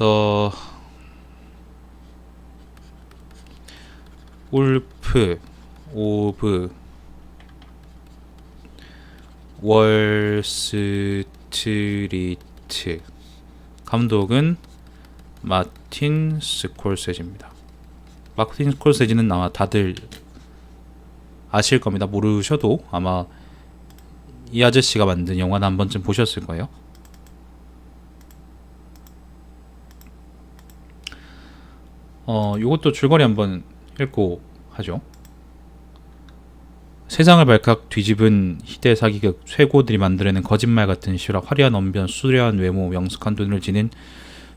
The 울프 오브 월스트리트. 감독은 마틴 스콜세지입니다. 마틴 스콜세지는 아마 다들 아실 겁니다. 모르셔도 아마 이 아저씨가 만든 영화는 한 번쯤 보셨을 거예요. 요것도 줄거리 한번 읽고 하죠. 세상을 발칵 뒤집은 희대 사기극 쇠고들이 만들어낸 거짓말 같은 실화, 화려한 언변, 수려한 외모, 명석한 눈을 지닌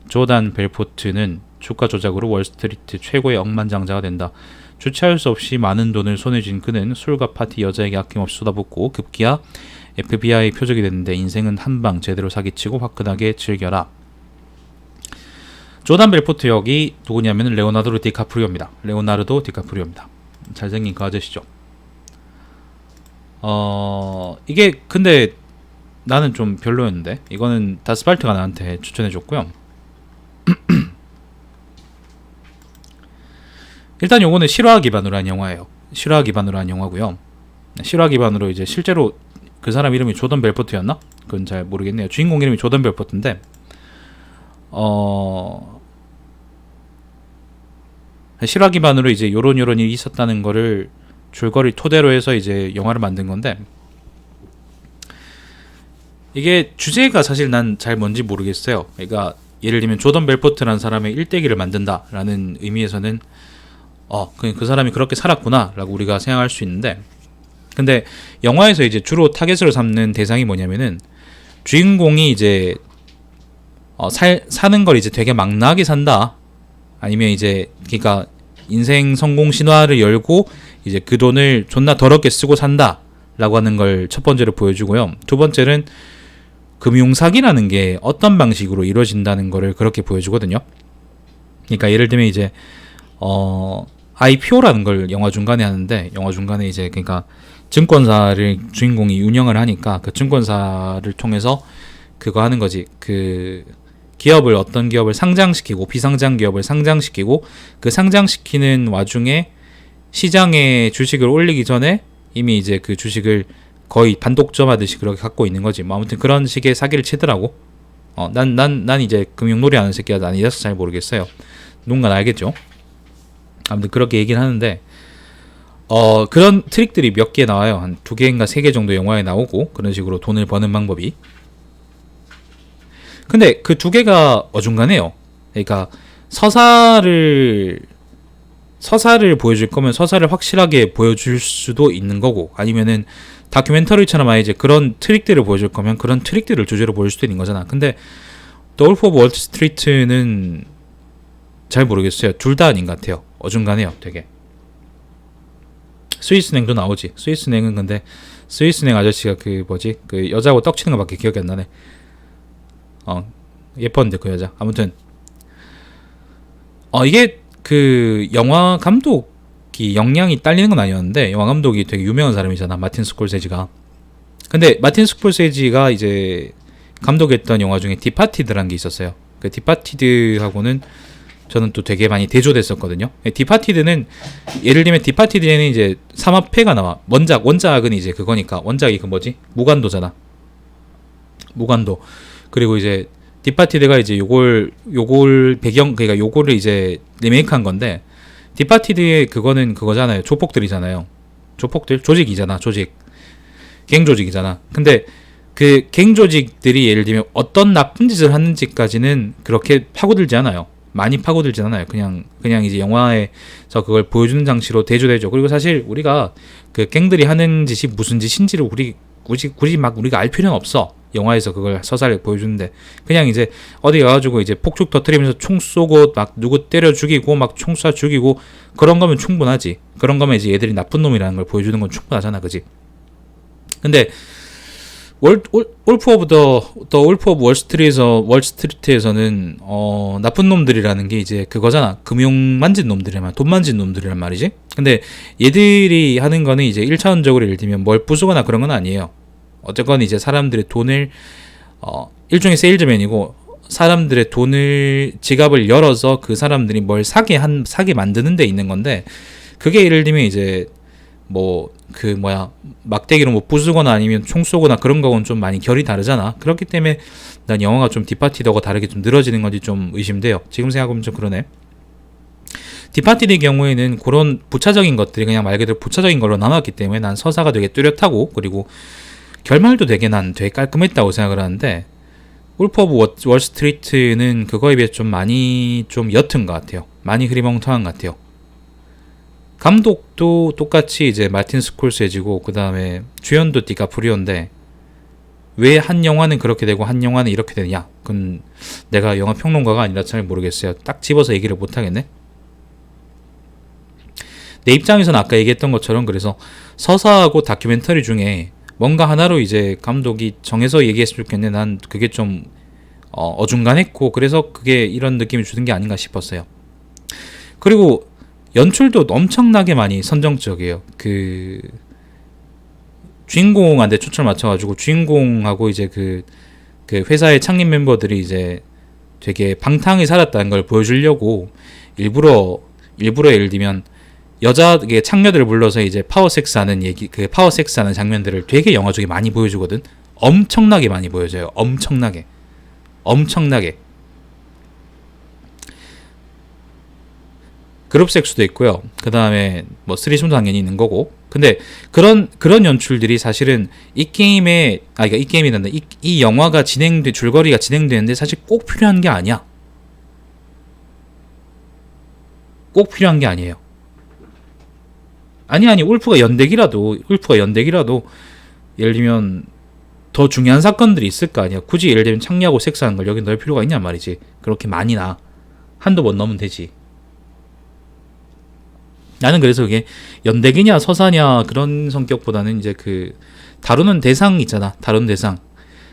조단 벨포트는 주가 조작으로 월스트리트 최고의 억만장자가 된다. 주체할 수 없이 많은 돈을 손에 쥔 그는 술과 파티, 여자에게 아낌없이 쏟아붓고 급기야 FBI 표적이 됐는데 인생은 한방 제대로 사기치고 화끈하게 즐겨라. 조단 벨포트 역이 누구냐면 레오나르도 디카프리오입니다. 잘생긴 그 아저씨죠. 이게 근데 나는 좀 별로였는데, 이거는 다스발트가 나한테 추천해줬고요. 일단 요거는 실화 기반으로 한 영화예요. 실화 기반으로 한 영화고요. 실화 기반으로 이제 실제로 그 사람 이름이 조던 벨포트였나? 그건 잘 모르겠네요. 주인공 이름이 조던 벨포트인데, 실화 기반으로 이제 요런 일이 있었다는 거를 줄거리 토대로 해서 이제 영화를 만든 건데, 이게 주제가 사실 난 잘 뭔지 모르겠어요. 그러니까 예를 들면 조던 벨포트라는 사람의 일대기를 만든다라는 의미에서는 그 사람이 그렇게 살았구나 라고 우리가 생각할 수 있는데, 근데 영화에서 이제 주로 타겟으로 삼는 대상이 뭐냐면은 주인공이 이제 사는 걸 이제 되게 망나하게 산다, 아니면 이제 그러니까 인생 성공 신화를 열고 이제 그 돈을 존나 더럽게 쓰고 산다 라고 하는 걸 첫 번째로 보여주고요. 두 번째는 금융사기라는 게 어떤 방식으로 이루어진다는 거를 그렇게 보여주거든요. 그러니까 예를 들면 이제 IPO라는 걸 영화 중간에 하는데, 영화 중간에 이제 그러니까 증권사를 주인공이 운영을 하니까 그 증권사를 통해서 그거 하는 거지. 그 기업을, 어떤 기업을 상장시키고 비상장 기업을 상장시키고, 그 상장시키는 와중에 시장에 주식을 올리기 전에 이미 이제 그 주식을 거의 반독점하듯이 그렇게 갖고 있는 거지. 뭐 아무튼 그런 식의 사기를 치더라고. 난 이제 금융놀이 하는 새끼가 아니라서 잘 모르겠어요. 누군가는 알겠죠. 아무튼 그렇게 얘기를 하는데, 그런 트릭들이 몇 개 나와요. 한 2개인가 3개 정도 영화에 나오고, 그런 식으로 돈을 버는 방법이. 근데 그 2개가 어중간해요. 그러니까 서사를 보여줄 거면 서사를 확실하게 보여줄 수도 있는 거고, 아니면은 다큐멘터리처럼 아예 이제 그런 트릭들을 보여줄 거면 그런 트릭들을 주제로 보여줄 수도 있는 거잖아. 근데 The Wolf of Wall Street는 잘 모르겠어요. 둘 다 아닌 것 같아요. 어중간해요, 되게. 스위스냉도 나오지. 스위스냉은 근데 스위스냉 아저씨가 그 여자하고 떡치는 거밖에 기억이 안 나네. 예뻤는데 그 여자. 아무튼 이게 그 영화 감독이 역량이 딸리는 건 아니었는데, 영화 감독이 되게 유명한 사람이잖아, 마틴 스콜세지가. 근데 마틴 스콜세지가 이제 감독했던 영화 중에 디파티드라는 게 있었어요. 그 디파티드하고는 저는 또 되게 많이 대조됐었거든요. 디파티드는 예를 들면 디파티드에는 이제 삼합회가 나와. 원작은 이제 그거니까, 원작이 그 무간도잖아. 무간도. 그리고 이제 디파티드가 이제 요걸 배경, 그러니까 요거를 이제 리메이크한 건데, 디파티드의 그거는 그거잖아요. 조폭들이잖아요. 조직이잖아. 갱 조직이잖아. 근데 그 갱 조직들이 예를 들면 어떤 나쁜 짓을 하는지까지는 그렇게 파고들지 않아요. 많이 파고들지 않아요. 그냥 이제 영화에서 그걸 보여주는 장치로 대조되죠. 그리고 사실 우리가 그 갱들이 하는 짓이 무슨 짓인지를 굳이 막 우리가 알 필요는 없어. 영화에서 그걸 서사를 보여주는데, 그냥 이제 어디 가가지고 이제 폭죽 터트리면서 총 쏘고 막 누구 때려 죽이고 막 총 쏴 죽이고, 그런 거면 충분하지. 그런 거면 이제 얘들이 나쁜 놈이라는 걸 보여주는 건 충분하잖아, 그지? 근데 울프 오브 월스트리트에서는 나쁜 놈들이라는 게 이제 그거잖아. 금융 만진 놈들이란, 돈 만진 놈들이란 말이지. 근데 얘들이 하는 거는 이제 1차원적으로 예를 들면 뭘 부수거나 그런 건 아니에요. 어쨌건 이제 사람들의 돈을 일종의 세일즈맨이고, 사람들의 돈을 지갑을 열어서 그 사람들이 뭘 사게 만드는 데 있는 건데, 그게 예를 들면 이제 뭐 그 뭐야 막대기로 뭐 부수거나 아니면 총 쏘거나 그런 거는 좀 많이 결이 다르잖아. 그렇기 때문에 난 영화가 좀 디파티드하고 다르게 좀 늘어지는 건지 좀 의심돼요. 지금 생각하면 좀 그러네. 디파티드의 경우에는 그런 부차적인 것들이 그냥 말 그대로 부차적인 걸로 남았기 때문에 난 서사가 되게 뚜렷하고, 그리고 결말도 되게 깔끔했다고 생각을 하는데, 울프 오브 월스트리트는 그거에 비해 좀 많이 좀 옅은 것 같아요. 많이 흐리멍텅한 것 같아요. 감독도 똑같이 이제 마틴 스콜세지고, 그 다음에 주연도 디카프리오인데, 왜 한 영화는 그렇게 되고 한 영화는 이렇게 되냐? 그건 내가 영화 평론가가 아니라 잘 모르겠어요. 딱 집어서 얘기를 못 하겠네. 내 입장에서는 아까 얘기했던 것처럼, 그래서 서사하고 다큐멘터리 중에 뭔가 하나로 이제 감독이 정해서 얘기했으면 좋겠네. 난 그게 좀 어중간했고, 그래서 그게 이런 느낌을 주는 게 아닌가 싶었어요. 그리고 연출도 엄청나게 많이 선정적이에요. 그 주인공한테 초점을 맞춰가지고, 주인공하고 이제 그 회사의 창립 멤버들이 이제 되게 방탕하게 살았다는 걸 보여주려고 일부러 예를 들면 여자 창녀들을 불러서 이제 파워섹스하는 파워섹스하는 장면들을 되게 영화 중에 많이 보여주거든. 엄청나게 많이 보여줘요. 엄청나게. 그룹 섹스도 있고요. 그 다음에 뭐 스리즘도 당연히 있는 거고. 근데 그런 연출들이 사실은 이 영화가 줄거리가 진행되는데 사실 꼭 필요한 게 아니야. 꼭 필요한 게 아니에요. 아니 울프가 연대기라도 예를 들면 더 중요한 사건들이 있을 거 아니야. 굳이 예를 들면 창녀하고 섹스하는 걸 여기 넣을 필요가 있냔 말이지. 그렇게 많이 나. 한두 번 넣으면 되지. 나는 그래서 그게 연대기냐 서사냐 그런 성격보다는 이제 그 다루는 대상 있잖아. 다루는 대상.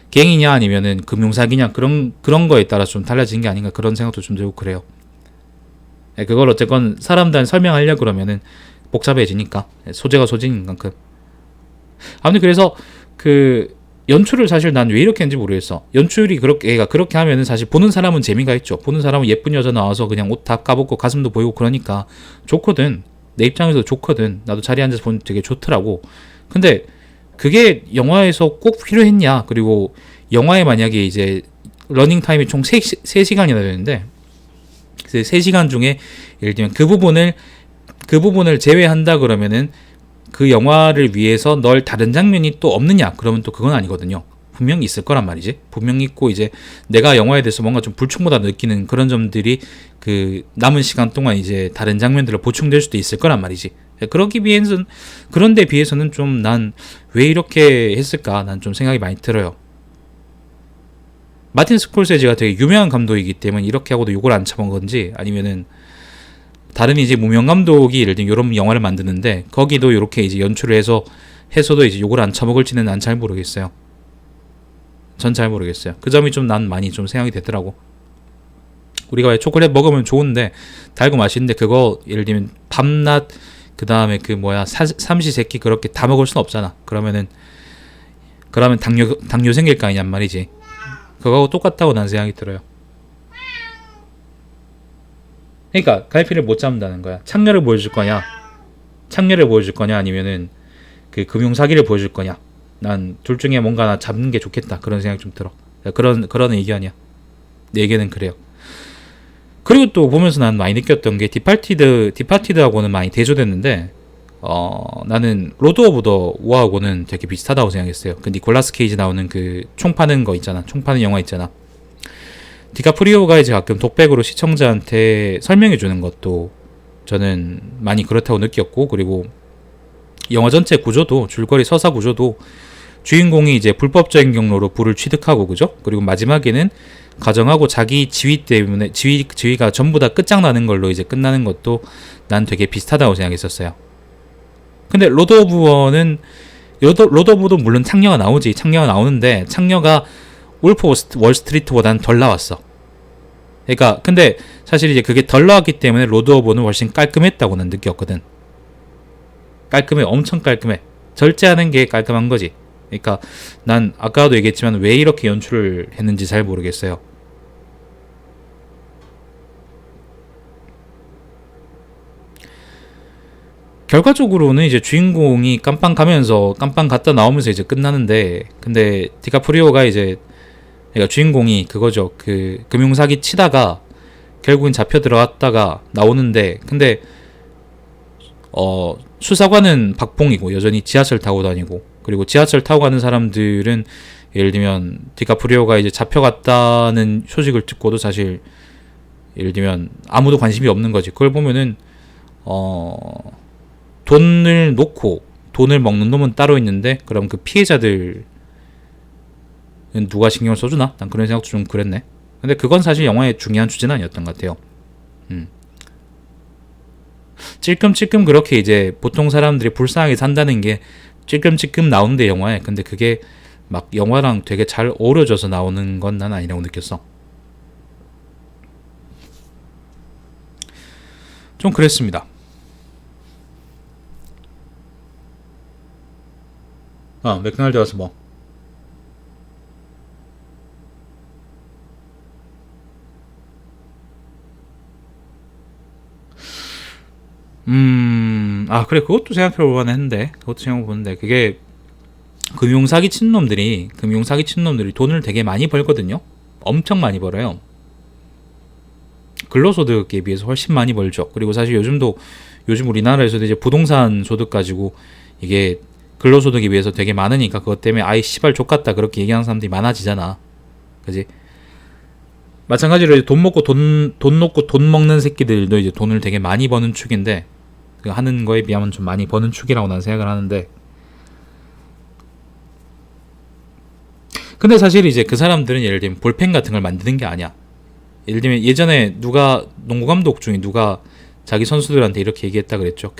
갱이냐 아니면은 금융사기냐 그런 거에 따라 좀 달라지는 게 아닌가, 그런 생각도 좀 들고 그래요. 그걸 어쨌건 사람들한테 설명하려고 그러면은 복잡해지니까, 소재가 소재인 만큼. 아무튼 그래서 그 연출을 사실 난 왜 이렇게 했는지 모르겠어. 연출이 그렇게 하면은 사실 보는 사람은 재미가 있죠. 보는 사람은 예쁜 여자 나와서 그냥 옷 다 까벗고 가슴도 보이고 그러니까 좋거든. 내 입장에서 좋거든. 나도 자리에 앉아서 보면 되게 좋더라고. 근데 그게 영화에서 꼭 필요했냐? 그리고 영화에 만약에 이제 러닝 타임이 총 3시간이나 되는데, 그 3시간 중에 예를 들면 그 부분을 제외한다 그러면은 그 영화를 위해서 널 다른 장면이 또 없느냐? 그러면 또 그건 아니거든요. 분명히 있을 거란 말이지. 분명히 있고, 이제 내가 영화에 대해서 뭔가 좀 불충보다 느끼는 그런 점들이 그 남은 시간 동안 이제 다른 장면들로 보충될 수도 있을 거란 말이지. 그런데 비해서는 좀 난 왜 이렇게 했을까? 난 좀 생각이 많이 들어요. 마틴 스콜세지가 되게 유명한 감독이기 때문에 이렇게 하고도 욕을 안 쳐본 건지, 아니면은 다른 이제 무명 감독이 예를 들면 이런 영화를 만드는데 거기도 이렇게 이제 연출을 해서도 이제 욕을 안 쳐먹을지는 난 잘 모르겠어요. 전 잘 모르겠어요. 그 점이 좀 난 많이 좀 생각이 되더라고. 우리가 왜 초콜릿 먹으면 좋은데 달고 맛있는데 그거 예를 들면 밤낮 그 다음에 그 뭐야 삼시세끼 그렇게 다 먹을 순 없잖아. 그러면 당뇨 생길 거 아니냔 말이지. 그거하고 똑같다고 난 생각이 들어요. 그러니까 갈피를 못 잡는다는 거야. 창녀를 보여줄 거냐 아니면은 그 금융사기를 보여줄 거냐. 난 둘 중에 뭔가 나 잡는 게 좋겠다, 그런 생각이 좀 들어. 그런 의견이야. 내 의견은 그래요. 그리고 또 보면서 난 많이 느꼈던 게 디파티드하고는 많이 대조됐는데, 나는 로드 오브 더 워하고는 되게 비슷하다고 생각했어요. 그 니콜라스 케이지 나오는 그 총 파는 영화 있잖아. 디카프리오가 이제 가끔 독백으로 시청자한테 설명해 주는 것도 저는 많이 그렇다고 느꼈고, 그리고 영화 전체 구조도, 줄거리 서사 구조도 주인공이 이제 불법적인 경로로 부를 취득하고, 그죠? 그리고 마지막에는 가정하고 자기 지위 때문에 지위가 전부 다 끝장나는 걸로 이제 끝나는 것도 난 되게 비슷하다고 생각했었어요. 근데 로드 오브 워도 물론 창녀가 나오는데 창녀가 울프 월스트리트보다는 덜 나왔어. 그러니까 근데 사실 이제 그게 덜 나왔기 때문에 로드 오브 워는 훨씬 깔끔했다고 난 느꼈거든. 엄청 깔끔해. 절제하는 게 깔끔한 거지. 그러니까 난 아까도 얘기했지만 왜 이렇게 연출을 했는지 잘 모르겠어요. 결과적으로는 이제 주인공이 깜빵 가면서 깜빵 갔다 나오면서 이제 끝나는데, 근데 디카프리오가 이제, 그러니까 주인공이 그거죠. 그 금융사기 치다가 결국엔 잡혀 들어갔다가 나오는데, 근데 수사관은 박봉이고 여전히 지하철 타고 다니고, 그리고 지하철 타고 가는 사람들은 예를 들면 디카프리오가 이제 잡혀갔다는 소식을 듣고도 사실 예를 들면 아무도 관심이 없는 거지. 그걸 보면은 돈을 놓고 돈을 먹는 놈은 따로 있는데, 그럼 그 피해자들은 누가 신경을 써주나? 난 그런 생각도 좀 그랬네. 근데 그건 사실 영화의 중요한 주제는 아니었던 것 같아요. 찔끔찔끔 그렇게 이제 보통 사람들이 불쌍하게 산다는 게 찔끔찔끔 나오는데 영화에, 근데 그게 막 영화랑 되게 잘 어우러져서 나오는 건 난 아니라고 느꼈어. 좀 그랬습니다. 맥도날드 와서 뭐. 그래, 그것도 생각해볼 만했는데, 그것도 생각해보는데, 그게, 금융사기 친놈들이 돈을 되게 많이 벌거든요? 엄청 많이 벌어요. 근로소득에 비해서 훨씬 많이 벌죠. 그리고 사실 요즘 우리나라에서도 이제 부동산 소득 가지고, 이게 근로소득에 비해서 되게 많으니까, 그것 때문에 아이 씨발 족같다 그렇게 얘기하는 사람들이 많아지잖아. 그지? 마찬가지로 이제 돈 놓고 돈 먹는 새끼들도 이제 돈을 되게 많이 버는 축인데, 그 하는 거에 비하면 좀 많이 버는 축이라고 나는 생각을 하는데, 근데 사실 이제 그 사람들은 예를 들면 볼펜 같은 걸 만드는 게 아니야. 예를 들면 예전에 농구 감독 중에 누가 자기 선수들한테 이렇게 얘기했다 그랬죠.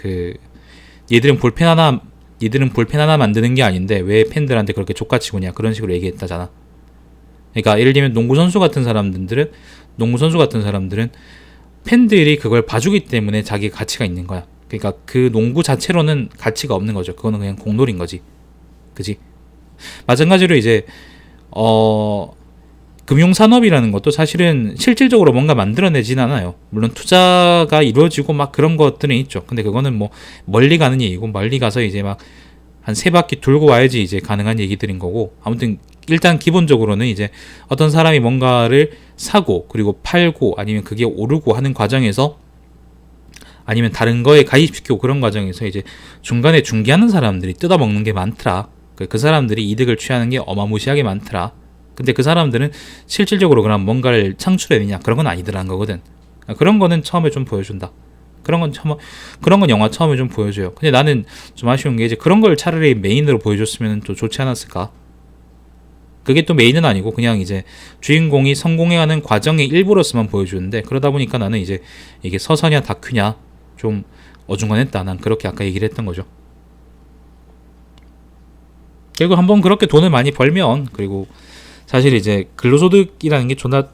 얘들은 볼펜 하나 만드는 게 아닌데 왜 팬들한테 그렇게 족같이 구냐, 그런 식으로 얘기했다잖아. 그러니까 예를 들면 농구 선수 같은 사람들은 팬들이 그걸 봐주기 때문에 자기 가치가 있는 거야. 그러니까 그 농구 자체로는 가치가 없는 거죠. 그거는 그냥 공놀인 거지. 그지? 마찬가지로 이제 금융산업이라는 것도 사실은 실질적으로 뭔가 만들어내진 않아요. 물론 투자가 이루어지고 막 그런 것들은 있죠. 근데 그거는 뭐 멀리 가는 얘기고, 멀리 가서 이제 막 한 세 바퀴 돌고 와야지 이제 가능한 얘기들인 거고, 아무튼 일단 기본적으로는 이제 어떤 사람이 뭔가를 사고 그리고 팔고 아니면 그게 오르고 하는 과정에서, 아니면 다른 거에 가입시키고 그런 과정에서 이제 중간에 중개하는 사람들이 뜯어먹는 게 많더라. 그 사람들이 이득을 취하는 게 어마무시하게 많더라. 근데 그 사람들은 실질적으로 그럼 뭔가를 창출해내냐, 그런 건 아니더라는 거거든. 그런 거는 처음에 좀 보여준다. 그런 건 영화 처음에 좀 보여줘요. 근데 나는 좀 아쉬운 게 이제 그런 걸 차라리 메인으로 보여줬으면 또 좋지 않았을까. 그게 또 메인은 아니고 그냥 이제 주인공이 성공해가는 과정의 일부로서만 보여주는데, 그러다 보니까 나는 이제 이게 서사냐 다큐냐 좀 어중간했다. 난 그렇게 아까 얘기를 했던 거죠. 결국 한번 그렇게 돈을 많이 벌면, 그리고 사실 이제 근로소득이라는 게 존나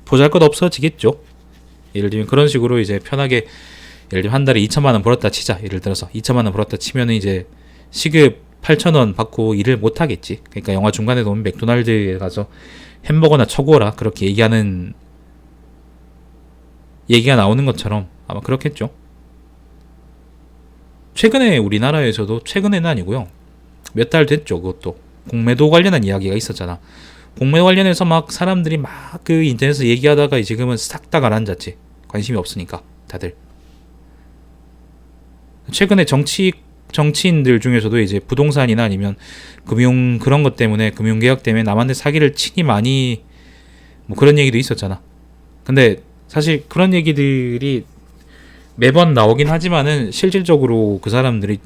보잘것 없어지겠죠. 예를 들면 그런 식으로 이제 편하게, 예를 들면 한 달에 2천만 원 벌었다 치자. 예를 들어서 2천만 원 벌었다 치면은 이제 시급 8,000원 받고 일을 못 하겠지. 그러니까 영화 중간에 보면 맥도날드에 가서 햄버거나 쳐구어라 그렇게 얘기하는 얘기가 나오는 것처럼 아마 그렇겠죠. 최근에 우리나라에서도, 최근에는 아니고요, 몇 달 됐죠. 그것도 공매도 관련한 이야기가 있었잖아. 공매도 관련해서 막 사람들이 막 그 인터넷에서 얘기하다가 지금은 싹 다 가라앉았지. 관심이 없으니까 다들. 최근에 정치인들 중에서도 이제 부동산이나 아니면 금융 그런 것 때문에, 금융계약 때문에 남한테 사기를 치니 많이, 뭐 그런 얘기도 있었잖아. 근데 사실 그런 얘기들이 매번 나오긴 하지만은 실질적으로 그 사람들이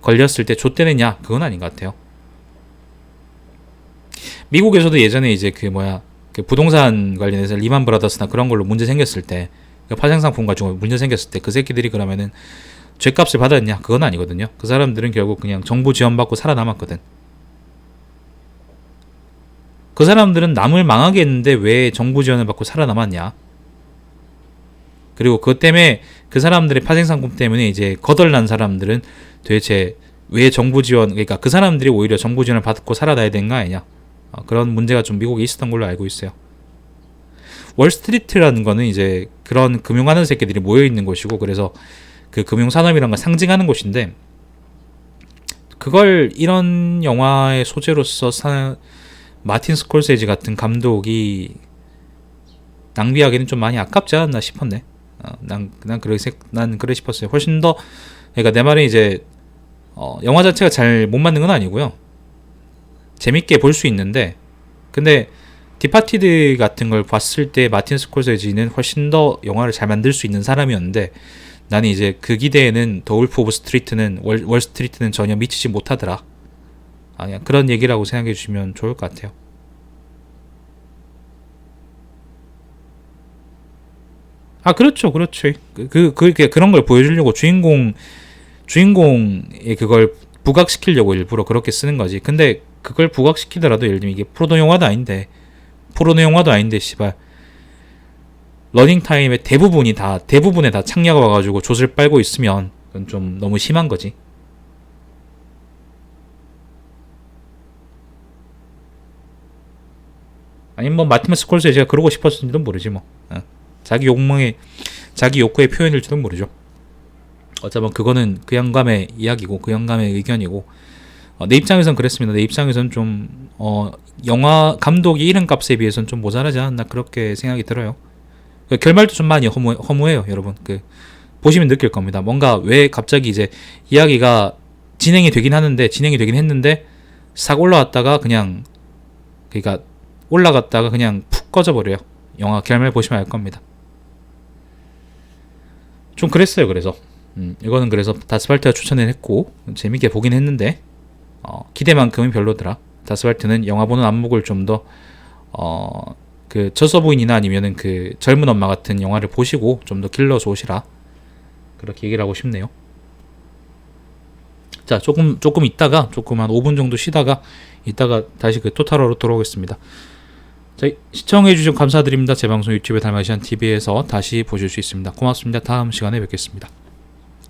걸렸을 때 좆대느냐, 그건 아닌 것 같아요. 미국에서도 예전에 이제 그 부동산 관련해서 리만 브라더스나 그런 걸로 문제 생겼을 때, 그 파생상품 가지고 문제 생겼을 때 그 새끼들이 그러면은 죗값을 받았냐, 그건 아니거든요. 그 사람들은 결국 그냥 정부 지원받고 살아남았거든. 그 사람들은 남을 망하게 했는데 왜 정부 지원을 받고 살아남았냐. 그리고 그것 때문에 그 사람들의 파생상품 때문에 이제 거덜난 사람들은 도대체 왜 정부 지원, 그러니까 그 사람들이 오히려 정부 지원을 받고 살아나야 되는 거 아니냐. 그런 문제가 좀 미국에 있었던 걸로 알고 있어요. 월스트리트라는 거는 이제 그런 금융하는 새끼들이 모여 있는 곳이고, 그래서 그 금융산업이란 걸 상징하는 곳인데, 그걸 이런 영화의 소재로서 마틴 스콜세지 같은 감독이 낭비하기는 좀 많이 아깝지 않았나 싶었네. 난 그래 싶었어요. 훨씬 더, 그러니까 내 말은 이제 영화 자체가 잘 못 만든 건 아니고요. 재밌게 볼 수 있는데, 근데 디파티드 같은 걸 봤을 때 마틴 스콜세지는 훨씬 더 영화를 잘 만들 수 있는 사람이었는데, 나는 이제 그 기대에는 더 울프 오브 스트리트는 월 스트리트는 전혀 미치지 못하더라. 그냥 그런 얘기라고 생각해 주시면 좋을 것 같아요. 그렇죠, 그렇죠. 그런 걸 보여주려고 주인공의 그걸 부각시키려고 일부러 그렇게 쓰는 거지. 근데 그걸 부각시키더라도 예를 들면 이게 포르노 영화도 아닌데 씨발 러닝타임의 대부분에 다 창녀가 와가지고 좆을 빨고 있으면 그건 좀 너무 심한 거지. 아니면 뭐 마틴 스콜세지가 그러고 싶었을지도 모르지 뭐. 자기 욕구의 표현일지도 모르죠. 어쩌면 그거는 그 영감의 이야기고 그 영감의 의견이고, 내 입장에선 그랬습니다. 내 입장에선 좀 영화 감독이 이름값에 비해서는 좀 모자라지 않았나 그렇게 생각이 들어요. 결말도 좀 많이 허무해요, 여러분. 보시면 느낄 겁니다. 뭔가 왜 갑자기 이제 이야기가 진행이 되긴 했는데 싹 올라갔다가 그냥, 그러니까 올라갔다가 그냥 푹 꺼져버려요. 영화 결말 보시면 알 겁니다. 좀 그랬어요. 그래서 이거는 그래서 다스발트가 추천을 했고 재밌게 보긴 했는데 기대만큼은 별로더라. 다스발트는 영화 보는 안목을 좀 더 그 저서부인이나 아니면은 그 젊은 엄마 같은 영화를 보시고 좀 더 길러서 오시라, 그렇게 얘기를 하고 싶네요. 자, 조금 있다가 조금 한 5분 정도 쉬다가 이따가 다시 그 토탈어로 돌아오겠습니다. 자, 시청해주셔서 감사드립니다. 제 방송 유튜브에 달마시안 TV에서 다시 보실 수 있습니다. 고맙습니다. 다음 시간에 뵙겠습니다.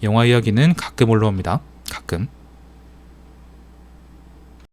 영화 이야기는 가끔 올라옵니다. 가끔.